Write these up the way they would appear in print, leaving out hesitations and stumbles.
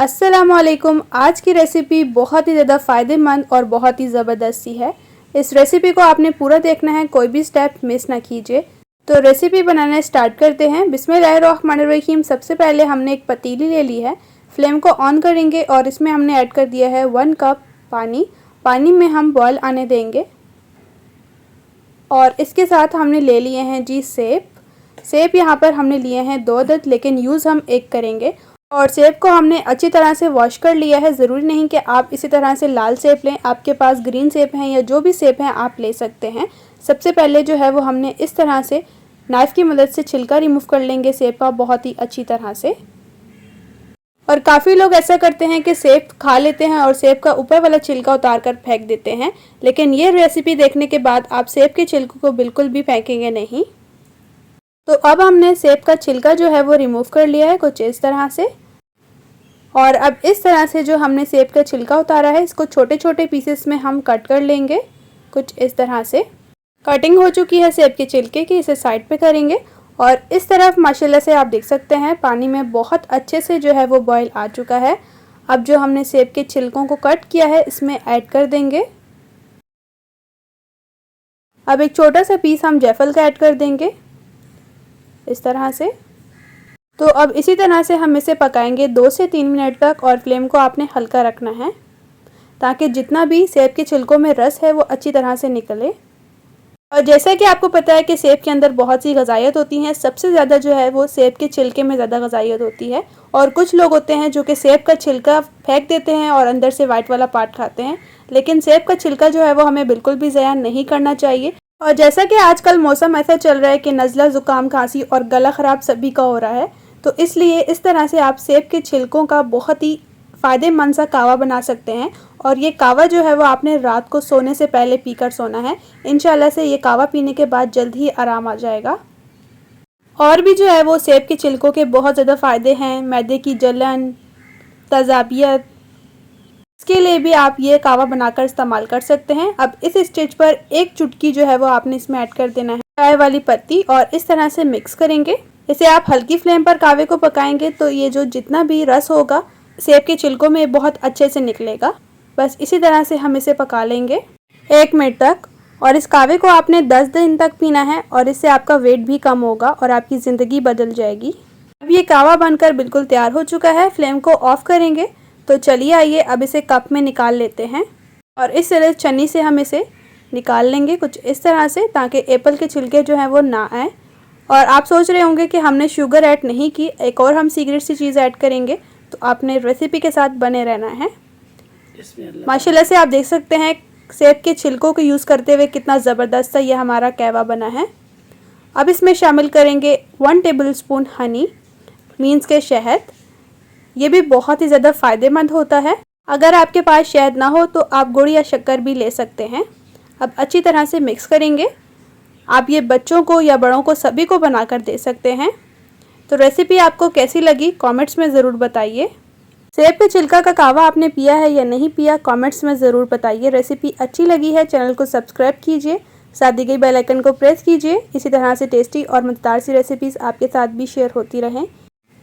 अस्सलामुअलैकुम। आज की रेसिपी बहुत ही ज़्यादा फ़ायदेमंद और बहुत ही ज़बरदस्त सी है। इस रेसिपी को आपने पूरा देखना है, कोई भी स्टेप मिस ना कीजिए। तो रेसिपी बनाना स्टार्ट करते हैं। बिस्मिल्लाहिर्रहमानिर्रहीम। सबसे पहले हमने एक पतीली ले ली है, फ्लेम को ऑन करेंगे और इसमें हमने ऐड कर दिया है 1 कप पानी। पानी में हम बॉयल आने देंगे और इसके साथ हमने ले लिए हैं जी सेब। सेब यहाँ पर हमने लिए हैं 2 अदद, लेकिन यूज़ हम 1 करेंगे। और सेब को हमने अच्छी तरह से वॉश कर लिया है। ज़रूरी नहीं कि आप इसी तरह से लाल सेब लें, आपके पास ग्रीन सेब हैं या जो भी सेब हैं आप ले सकते हैं। सबसे पहले जो है वो हमने इस तरह से नाइफ़ की मदद से छिलका रिमूव कर लेंगे सेब का बहुत ही अच्छी तरह से। और काफ़ी लोग ऐसा करते हैं कि सेब खा लेते हैं और सेब का ऊपर वाला छिलका उतार कर फेंक देते हैं, लेकिन ये रेसिपी देखने के बाद आप सेब के छिलकों को बिल्कुल भी फेंकेंगे नहीं। तो अब हमने सेब का छिलका जो है वो रिमूव कर लिया है कुछ इस तरह से। और अब इस तरह से जो हमने सेब का छिलका उतारा है, इसको छोटे छोटे पीसेस में हम कट कर लेंगे कुछ इस तरह से। कटिंग हो चुकी है सेब के छिलके की, इसे साइड पे करेंगे। और इस तरफ माशाल्लाह से आप देख सकते हैं पानी में बहुत अच्छे से जो है वो बॉईल आ चुका है। अब जो हमने सेब के छिलकों को कट किया है इसमें ऐड कर देंगे। अब एक छोटा सा पीस हम जायफल का ऐड कर देंगे इस तरह से। तो अब इसी तरह से हम इसे पकाएंगे 2 से 3 मिनट तक और फ्लेम को आपने हल्का रखना है ताकि जितना भी सेब के छिलकों में रस है वो अच्छी तरह से निकले। और जैसा कि आपको पता है कि सेब के अंदर बहुत सी ग़िज़ाइयत होती हैं, सबसे ज़्यादा जो है वो सेब के छिलके में ज़्यादा ग़िज़ाइयत होती है। और कुछ लोग होते हैं जो कि सेब का छिलका फेंक देते हैं और अंदर से वाइट वाला पार्ट खाते हैं, लेकिन सेब का छिलका जो है वो हमें बिल्कुल भी ज़ाया नहीं करना चाहिए। और जैसा कि आजकल मौसम ऐसा चल रहा है कि नज़ला, ज़ुकाम, खांसी और गला ख़राब सभी का हो रहा है, तो इसलिए इस तरह से आप सेब के छिलकों का बहुत ही फ़ायदेमंद सा कावा बना सकते हैं। और ये कावा जो है वो आपने रात को सोने से पहले पीकर सोना है। इंशाल्लाह से ये कावा पीने के बाद जल्द ही आराम आ जाएगा। और भी जो है वो सेब के छिलकों के बहुत ज़्यादा फ़ायदे हैं। मैदे की जलन, तज़ाबियत, इसके लिए भी आप ये कावा बनाकर इस्तेमाल कर सकते हैं। अब इस स्टेज पर 1 चुटकी जो है वो आपने इसमें ऐड कर देना है चाय वाली पत्ती और इस तरह से मिक्स करेंगे। इसे आप हल्की फ्लेम पर कावे को पकाएंगे तो ये जो जितना भी रस होगा सेब के छिलकों में बहुत अच्छे से निकलेगा। बस इसी तरह से हम इसे पका लेंगे 1 मिनट तक। और इस कावे को आपने 10 दिन तक पीना है और इससे आपका वेट भी कम होगा और आपकी ज़िंदगी बदल जाएगी। अब ये कावा बनकर बिल्कुल तैयार हो चुका है। फ्लेम को ऑफ़ करेंगे। तो चलिए आइए अब इसे कप में निकाल लेते हैं और इस तरह छन्नी से हम इसे निकाल लेंगे कुछ इस तरह से, ताकि एप्पल के छिलके जो हैं वो ना आए। और आप सोच रहे होंगे कि हमने शुगर ऐड नहीं की, एक और हम सीक्रेट सी चीज़ ऐड करेंगे, तो आपने रेसिपी के साथ बने रहना है। माशाल्लाह से आप देख सकते हैं सेब के छिलकों को यूज़ करते हुए कितना ज़बरदस्त सा ये हमारा कहवा बना है। अब इसमें शामिल करेंगे 1 टेबलस्पून हनी, मीन्स के शहद। ये भी बहुत ही ज़्यादा फ़ायदेमंद होता है। अगर आपके पास शहद ना हो तो आप गुड़ या शक्कर भी ले सकते हैं। अब अच्छी तरह से मिक्स करेंगे। आप ये बच्चों को या बड़ों को सभी को बनाकर दे सकते हैं। तो रेसिपी आपको कैसी लगी कमेंट्स में ज़रूर बताइए। सेब के छिलका का कावा आपने पिया है या नहीं पिया, कमेंट्स में ज़रूर बताइए। रेसिपी अच्छी लगी है चैनल को सब्सक्राइब कीजिए, साथ दी गई बेल आइकन को प्रेस कीजिए। इसी तरह से टेस्टी और मज़ेदार सी रेसिपीज़ आपके साथ भी शेयर होती रहें।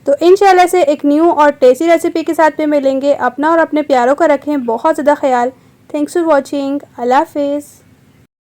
तो इंशाल्लाह से एक न्यू और टेस्टी रेसिपी के साथ में मिलेंगे। अपना और अपने प्यारों का रखें बहुत ज़्यादा ख्याल। Thanks for watching. अल्लाह हाफिज़।